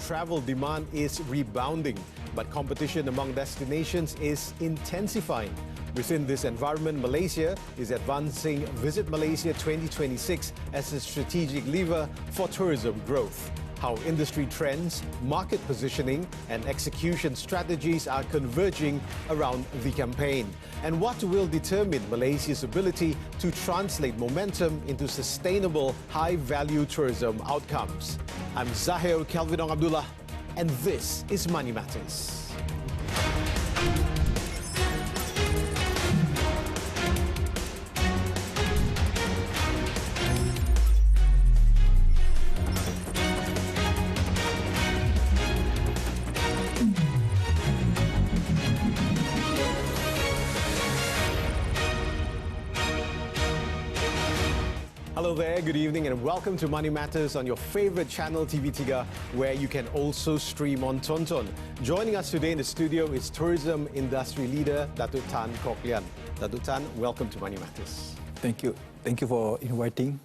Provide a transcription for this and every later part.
travel demand is rebounding, but competition among destinations is intensifying. Within this environment, Malaysia is advancing Visit Malaysia 2026 as a strategic lever for tourism growth. How industry trends, market positioning and execution strategies are converging around the campaign, and what will determine Malaysia's ability to translate momentum into sustainable, high-value tourism outcomes. I'm Zahir Kelvin Ong Abdullah, and this is Money Matters. Hello there, good evening and welcome to Money Matters on your favorite channel TV3, where you can also stream on Tonton. Joining us today in the studio is tourism industry leader Datuk Tan Kok Liang. Datuk Tan, welcome to Money Matters. Thank you. Thank you for inviting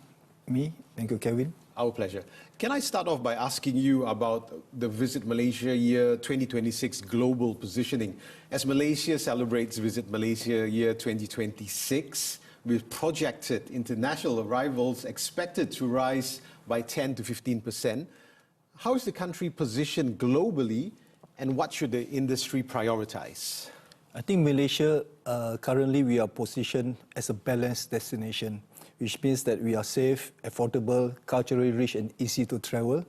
me. Thank you, Kevin. Our pleasure. Can I start off by asking you about the Visit Malaysia Year 2026 global positioning? As Malaysia celebrates Visit Malaysia Year 2026, with projected international arrivals expected to rise by 10 to 15%. How is the country positioned globally, and what should the industry prioritize? I think Malaysia, currently we are positioned as a balanced destination, which means that we are safe, affordable, culturally rich and easy to travel.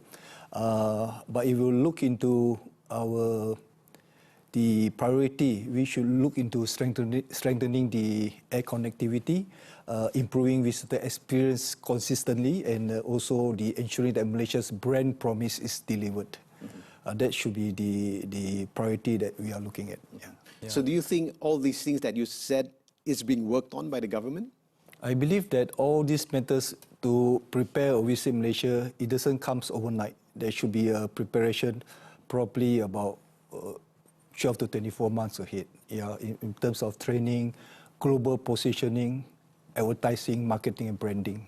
But if you look into the priority, we should look into strengthening the air connectivity, improving visitor experience consistently, and also ensuring that Malaysia's brand promise is delivered. That should be the priority that we are looking at. Yeah. So do you think all these things that you said is being worked on by the government? I believe that all these matters to prepare or visit Malaysia, it doesn't come overnight. There should be a preparation probably about 12 to 24 months ahead, in terms of training, global positioning, advertising, marketing and branding.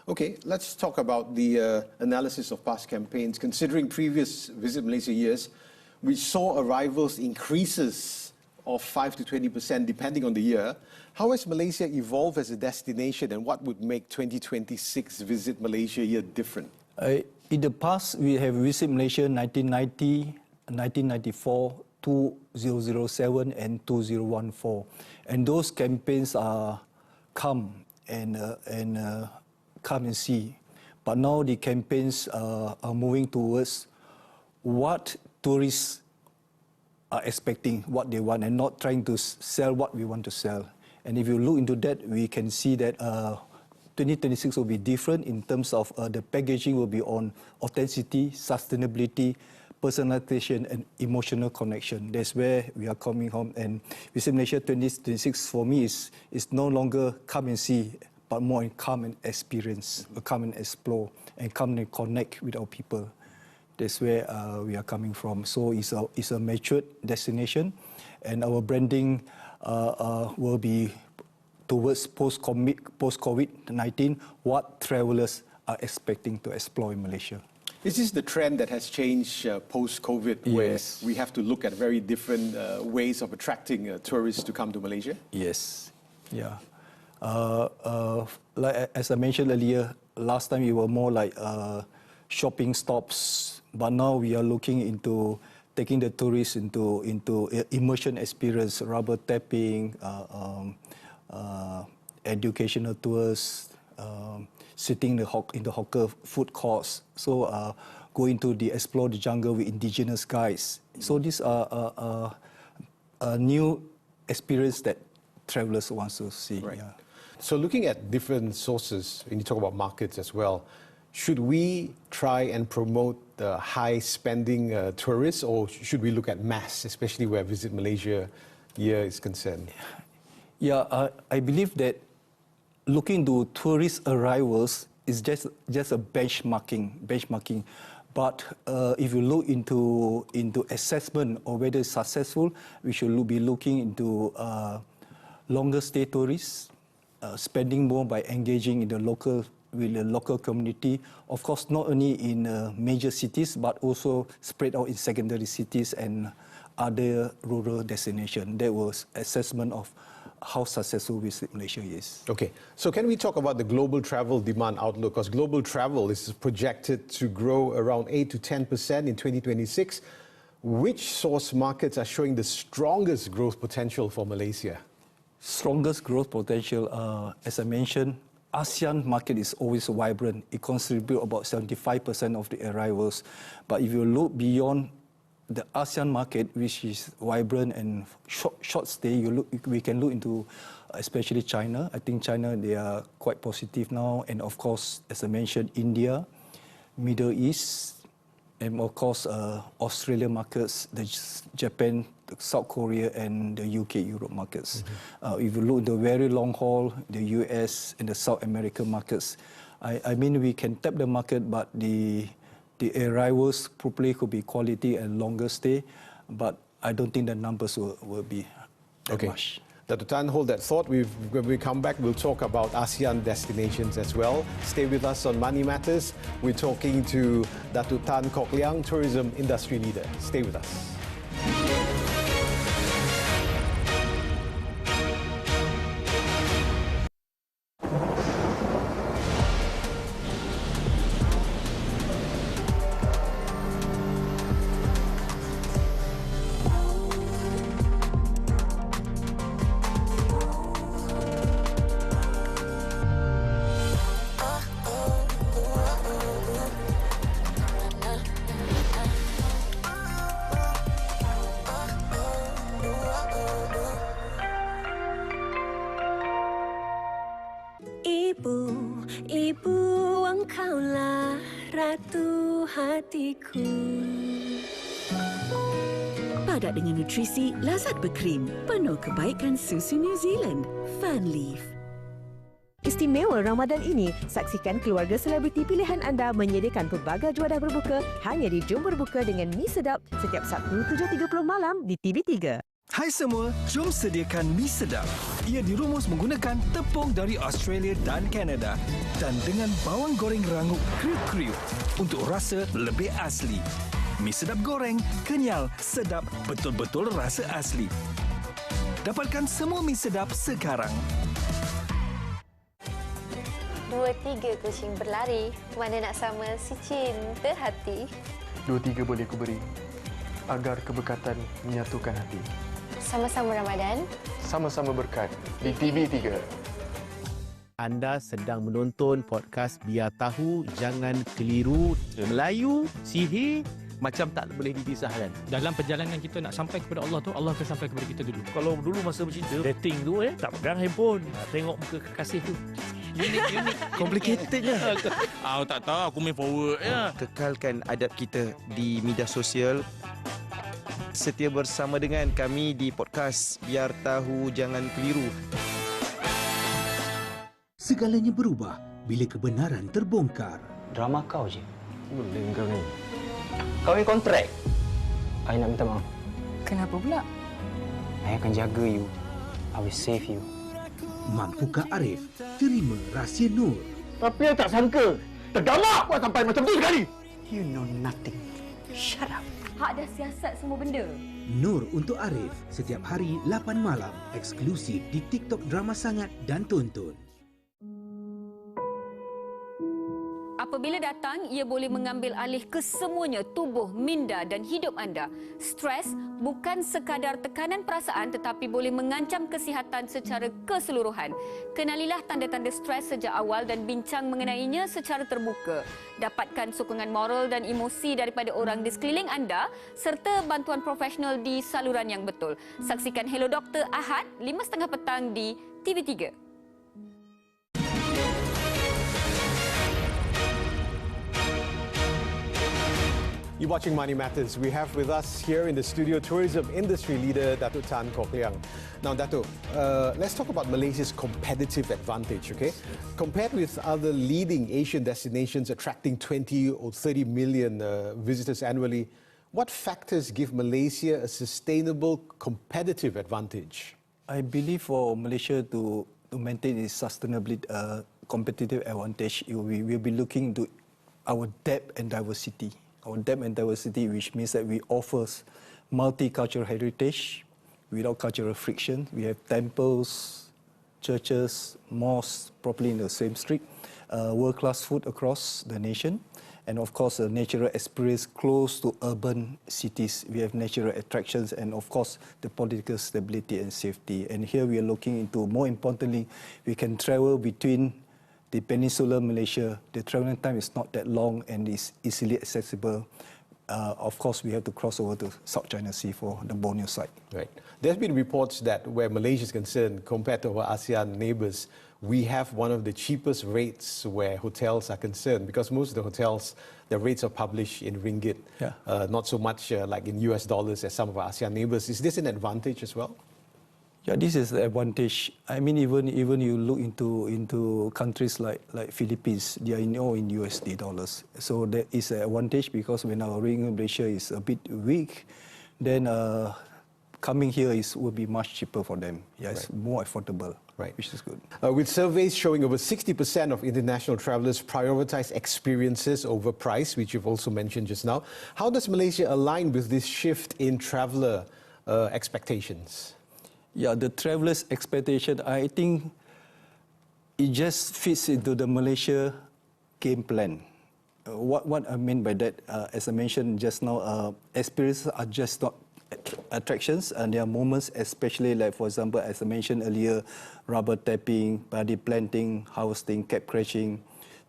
Okay, let's talk about the analysis of past campaigns. Considering previous Visit Malaysia years, we saw arrivals increases of 5 to 20% depending on the year. How has Malaysia evolved as a destination, and what would make 2026 Visit Malaysia year different? In the past, we have Visit Malaysia 1990, 1994, 2007 and 2014, and those campaigns are come and see. But now the campaigns are moving towards what tourists are expecting, what they want, and not trying to sell what we want to sell. And if you look into that, we can see that 2026 will be different in terms of the packaging will be on authenticity, sustainability, personalization and emotional connection. That's where we are coming home. And Visit Malaysia 2026 for me is no longer come and see, but more in come and experience, come and explore, and come and connect with our people. That's where we are coming from. So it's a matured destination, and our branding will be towards post-COVID-19, what travelers are expecting to explore in Malaysia. Is this the trend that has changed post-COVID, where we have to look at very different ways of attracting tourists to come to Malaysia? Yes, like as I mentioned earlier, last time we were more like shopping stops, but now we are looking into taking the tourists into immersion experience, rubber tapping, educational tours, sitting in the hawker food courts. So go into explore the jungle with indigenous guides. So these are a new experience that travelers want to see. Right. So looking at different sources, when you talk about markets as well, should we try and promote the high spending tourists, or should we look at mass, especially where Visit Malaysia year is concerned? I believe that looking to tourist arrivals is just a benchmarking. But if you look into assessment of whether it's successful, we should be looking into longer stay tourists, spending more by engaging in the local with the local community. Of course, not only in major cities, but also spread out in secondary cities and other rural destinations. That was assessment of how successful Visit Malaysia is. Okay, so can we talk about the global travel demand outlook? Because global travel is projected to grow around 8 to 10% in 2026. Which source markets are showing the strongest growth potential for Malaysia? Strongest growth potential, as I mentioned, ASEAN market is always vibrant. It contributes about 75% of the arrivals. But if you look beyond the ASEAN market, which is vibrant and short stay, we can look into especially China. I think China, they are quite positive now. And of course, as I mentioned, India, Middle East, and of course, Australia markets, the Japan, South Korea, and the UK, Europe markets. If you look at the very long haul, the US and the South American markets, I mean, we can tap the market, but the arrivals probably could be quality and longer stay, but I don't think the numbers will be that much. Datuk Tan, hold that thought. When we come back, we'll talk about ASEAN destinations as well. Stay with us on Money Matters. We're talking to Datuk Tan Kok Liang, tourism industry leader. Stay with us. Ibu, engkaulah ratu hatiku. Padat dengan nutrisi, lazat berkrim, penuh kebaikan susu New Zealand. Funleaf. Istimewa Ramadan ini, saksikan keluarga selebriti pilihan anda menyediakan pelbagai juadah berbuka hanya di Jom Berbuka dengan Mi Sedap setiap Sabtu 7.30 malam di TV3. Hai semua, jom sediakan mi sedap. Ia dirumus menggunakan tepung dari Australia dan Kanada dan dengan bawang goreng rangup kriuk-kriuk untuk rasa lebih asli. Mi sedap goreng, kenyal, sedap, betul-betul rasa asli. Dapatkan semua mi sedap sekarang. 2-3 kucing berlari, mana nak sama si cinta hati. 2-3 boleh ku beri agar keberkatan menyatukan hati. Sama-sama Ramadan. Sama-sama berkat di TV3. Anda sedang menonton podcast Biar Tahu Jangan Keliru. Melayu, sihir macam tak boleh dipisahkan. Dalam perjalanan kita nak sampai kepada Allah tu, Allah akan sampai kepada kita dulu. Kalau dulu masa bercinta, dating tu tak pegang handphone. Tengok muka kekasih tu. Unik. Complicated je. Tak tahu, aku main forward je. Kekalkan adab kita di media sosial. Setia bersama dengan kami di podcast Biar Tahu Jangan Keliru. Segalanya berubah bila kebenaran terbongkar. Drama kau je. Boleh kau ni. Kau yang kontrak. I nak minta maaf. Kenapa pula? I akan jaga you. I will save you. Mampukah Arif terima rahsia Nur? Tapi saya tak sangka. Tergalak buat sampai macam tu sekali. You know nothing. Shut up. Hak dah siasat semua benda. Nur untuk Arif setiap hari 8 malam eksklusif di TikTok Drama Sangat dan Tonton. Apabila datang, ia boleh mengambil alih kesemuanya tubuh, minda dan hidup anda. Stres bukan sekadar tekanan perasaan tetapi boleh mengancam kesihatan secara keseluruhan. Kenalilah tanda-tanda stres sejak awal dan bincang mengenainya secara terbuka. Dapatkan sokongan moral dan emosi daripada orang di sekeliling anda serta bantuan profesional di saluran yang betul. Saksikan Hello Doktor Ahad 5.30 petang di TV3. You're watching Money Matters. We have with us here in the studio tourism industry leader Datuk Tan Kok Liang. Now, Datuk, let's talk about Malaysia's competitive advantage, okay? Compared with other leading Asian destinations attracting 20 or 30 million visitors annually, what factors give Malaysia a sustainable competitive advantage? I believe for Malaysia to maintain its competitive advantage, we will be looking to our depth and diversity. Our depth and diversity, which means that we offer multicultural heritage without cultural friction. We have temples, churches, mosques, properly in the same street, world-class food across the nation, and of course, a natural experience close to urban cities. We have natural attractions, and of course, the political stability and safety. And here we are looking into, more importantly, we can travel between the peninsular Malaysia. The traveling time is not that long and is easily accessible. Of course, we have to cross over to South China Sea for the Borneo side. Right. There's been reports that where Malaysia is concerned, compared to our ASEAN neighbours, we have one of the cheapest rates where hotels are concerned, because most of the hotels, the rates are published in ringgit, not so much like in US dollars as some of our ASEAN neighbours. Is this an advantage as well? Yeah, this is the advantage. I mean, even you look into countries like Philippines, they are all in USD dollars. So that is an advantage, because when our ringgit Malaysia is a bit weak, then coming here will be much cheaper for them. Yeah, it's more affordable. Right. Which is good. With surveys showing over 60% of international travellers prioritise experiences over price, which you've also mentioned just now, how does Malaysia align with this shift in traveller expectations? Yeah, the travellers' expectation, I think it just fits into the Malaysia game plan. What I mean by that, as I mentioned just now, experiences are just not attractions, and there are moments, especially like, for example, as I mentioned earlier, rubber tapping, paddy planting, harvesting, cap crashing,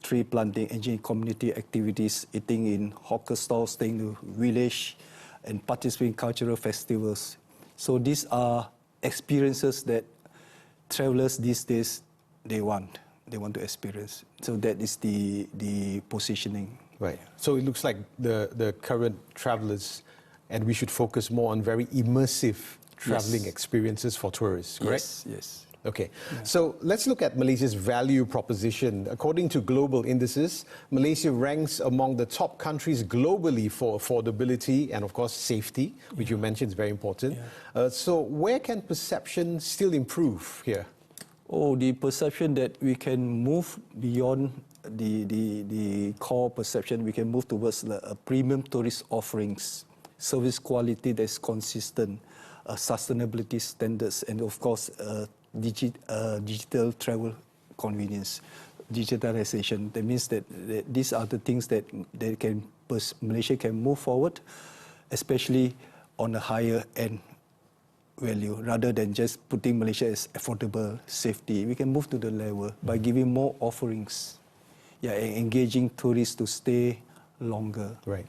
tree planting, engaging community activities, eating in hawker stalls, staying in the village, and participating in cultural festivals. So these are experiences that travellers these days, they want to experience. So that is the positioning. Right. So it looks like the current travellers, and we should focus more on very immersive travelling experiences for tourists, correct? Yes. Okay, so let's look at Malaysia's value proposition. According to global indices, Malaysia ranks among the top countries globally for affordability and, of course, safety, which you mentioned is very important. So where can perception still improve here? Oh, the perception that we can move beyond the core perception, we can move towards the premium tourist offerings, service quality that's consistent, sustainability standards, and of course, digital travel convenience, digitalization. That means that these are the things that Malaysia can move forward, especially on a higher end value, rather than just putting Malaysia as affordable, safety. We can move to the level by giving more offerings, and engaging tourists to stay longer. Right.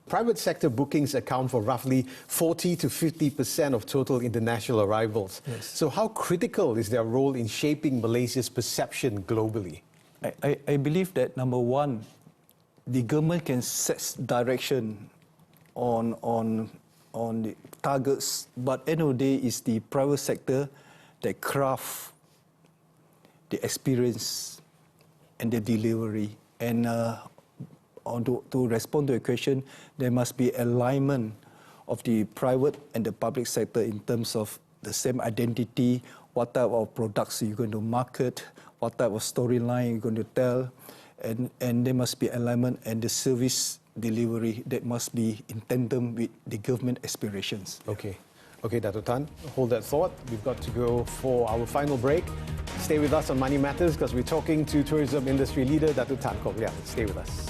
Private sector bookings account for roughly 40 to 50% of total international arrivals. So how critical is their role in shaping Malaysia's perception globally? I believe that, number one, the government can set direction on the targets, but at the end of the day, it's the private sector that craft the experience and the delivery. And to respond to your question, there must be alignment of the private and the public sector in terms of the same identity, what type of products you're going to market, what type of storyline you're going to tell, and there must be alignment, and the service delivery that must be in tandem with the government aspirations. Okay, Datuk Tan, hold that thought. We've got to go for our final break. Stay with us on Money Matters, because we're talking to tourism industry leader Datuk Tan Kok Liang. Stay with us.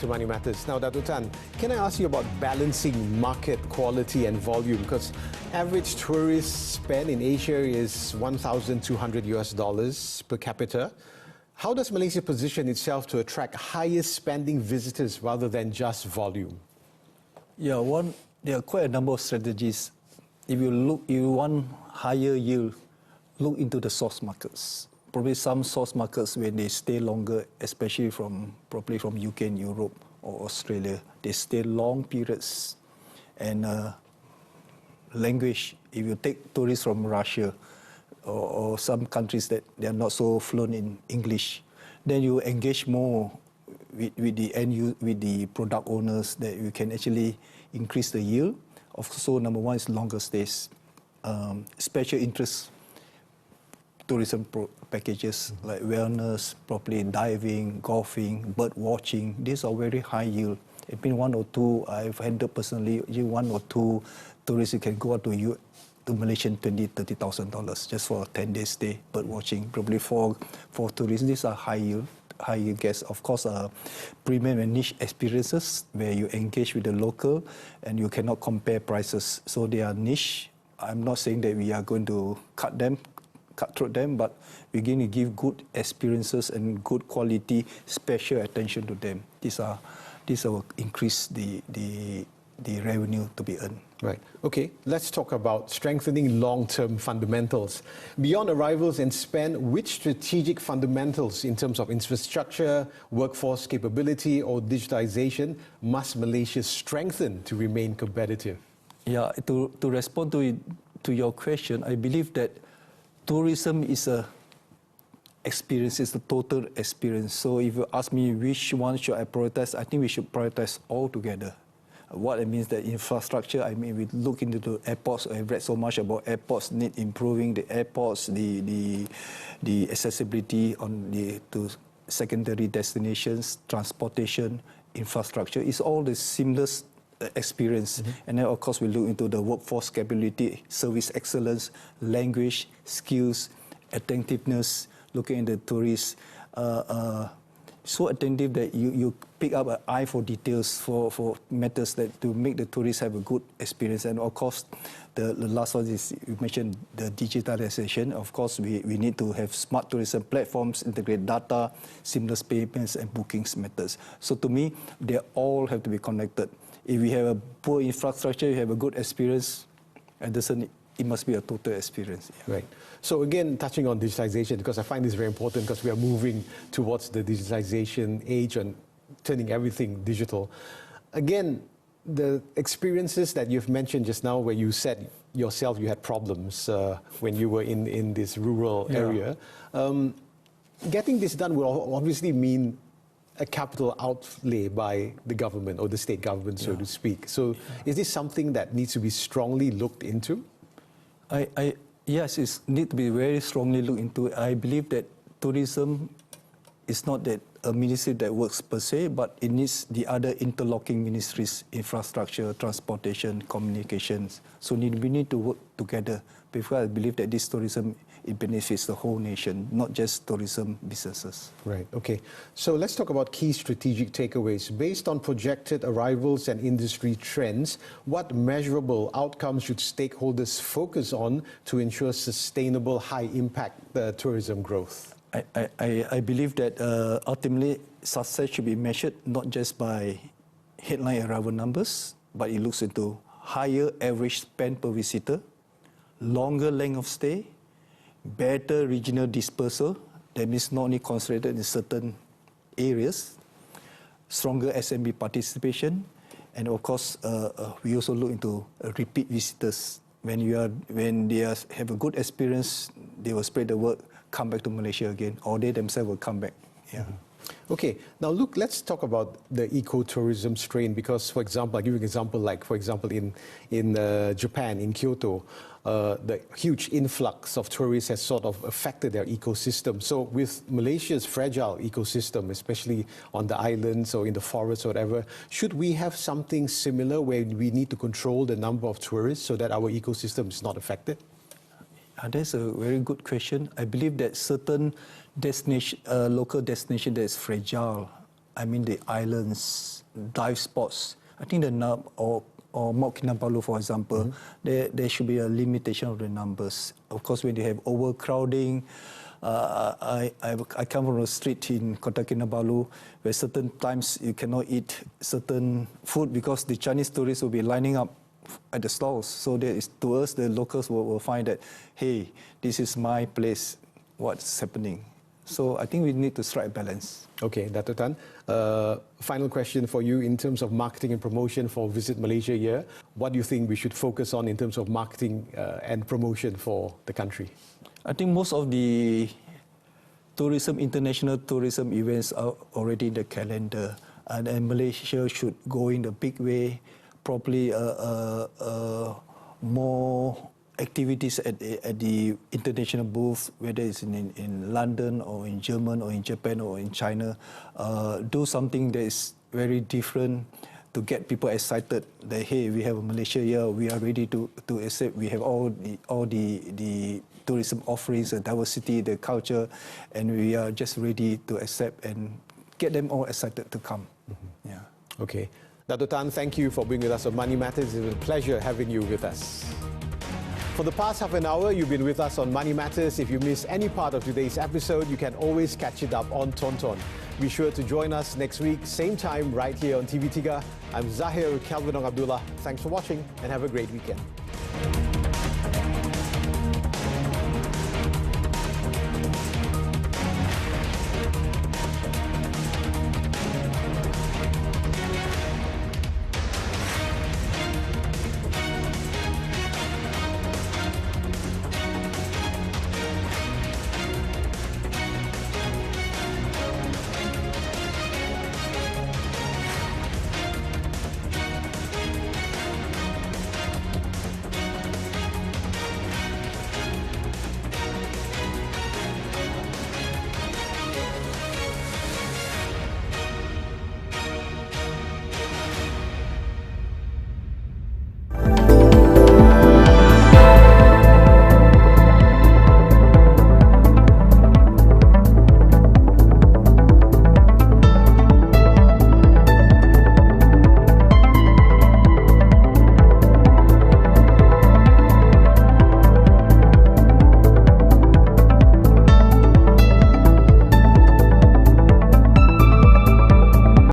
to Money Matters. Now, Datuk Tan, can I ask you about balancing market quality and volume? Because average tourist spend in Asia is $1,200 per capita. How does Malaysia position itself to attract higher spending visitors rather than just volume? Yeah, there are quite a number of strategies. If you want higher yield, look into the source markets. Probably some source markets when they stay longer, especially probably from UK and Europe or Australia, they stay long periods. And language, if you take tourists from Russia or some countries that they are not so fluent in English, then you engage more with the product owners that you can actually increase the yield. Also, number one is longer stays, special interest tourism packages like wellness, properly diving, golfing, bird watching. These are very high yield. It's been one or two, I've handled personally, one or two tourists, you can go out to Malaysian $20,000-$30,000 just for a 10-day stay, bird watching. Probably for tourists, these are high yield guests. Of course, premium and niche experiences where you engage with the local and you cannot compare prices. So they are niche. I'm not saying that we are going to cut through them, but we're going to give good experiences and good quality, special attention to them. These will increase the revenue to be earned. Right. Okay, let's talk about strengthening long-term fundamentals. Beyond arrivals and spend, which strategic fundamentals in terms of infrastructure, workforce capability or digitization must Malaysia strengthen to remain competitive? Yeah, to respond to your question, I believe that tourism is a total experience. So if you ask me which one should I prioritize, I think we should prioritize all together. What it means that infrastructure, I mean, we look into the airports. I've read so much about airports need improving, the airports, the accessibility to secondary destinations, transportation, infrastructure. It's all the seamless experience. Mm-hmm. And then, of course, we look into the workforce capability, service excellence, language, skills, attentiveness, looking at the tourists. So attentive that you pick up an eye for details, for matters that to make the tourists have a good experience. And of course, the last one is, you mentioned the digitalization. Of course, we need to have smart tourism platforms, integrate data, seamless payments and bookings methods. So to me, they all have to be connected. If we have a poor infrastructure, you have a good experience, and it must be a total experience. Yeah. Right. So again, touching on digitalization, because I find this very important because we are moving towards the digitalization age and turning everything digital. Again, the experiences that you've mentioned just now, where you said yourself you had problems when you were in this rural area, getting this done will obviously mean a capital outlay by the government or the state government, so to speak. So is this something that needs to be strongly looked into? Yes, it needs to be very strongly looked into. I believe that tourism is not that a ministry that works per se, but it needs the other interlocking ministries, infrastructure, transportation, communications. So we need to work together, because I believe that this tourism, it benefits the whole nation, not just tourism businesses. Right, okay. So let's talk about key strategic takeaways. Based on projected arrivals and industry trends, what measurable outcomes should stakeholders focus on to ensure sustainable, high-impact tourism growth? I believe that ultimately success should be measured not just by headline arrival numbers, but it looks into higher average spend per visitor, longer length of stay, better regional dispersal, that means not only concentrated in certain areas, stronger SMB participation, and of course, we also look into repeat visitors. When they have a good experience, they will spread the word, come back to Malaysia again, or they themselves will come back. Yeah. Okay, now look, let's talk about the ecotourism strain, because, for example, I'll give you an example, like, for example, in Japan, in Kyoto, the huge influx of tourists has sort of affected their ecosystem. So with Malaysia's fragile ecosystem, especially on the islands or in the forests or whatever, should we have something similar where we need to control the number of tourists so that our ecosystem is not affected? That's a very good question. I believe that certain local destination that is fragile, I mean the islands, dive spots. I think or Mount Kinabalu, for example, there should be a limitation of the numbers. Of course, when they have overcrowding, I come from a street in Kota Kinabalu where certain times you cannot eat certain food because the Chinese tourists will be lining up at the stalls. So to us, the locals will find that, hey, this is my place, what's happening. So I think we need to strike a balance. Okay, Datuk Tan. Final question for you in terms of marketing and promotion for Visit Malaysia here. What do you think we should focus on in terms of marketing and promotion for the country? I think most of the international tourism events are already in the calendar, and Malaysia should go in a big way, probably more activities at the international booth, whether it's in London or in Germany or in Japan or in China. Do something that is very different to get people excited that, hey, we have a Malaysia here, we are ready to accept, we have all the tourism offerings, the diversity, the culture, and we are just ready to accept and get them all excited to come. Yeah. Okay. Datuk Tan, thank you for being with us on Money Matters. It's been a pleasure having you with us. For the past half an hour, you've been with us on Money Matters. If you miss any part of today's episode, you can always catch it up on Tonton. Be sure to join us next week, same time, right here on TV3. I'm Zahir Kelvin Ong Abdullah. Thanks for watching and have a great weekend.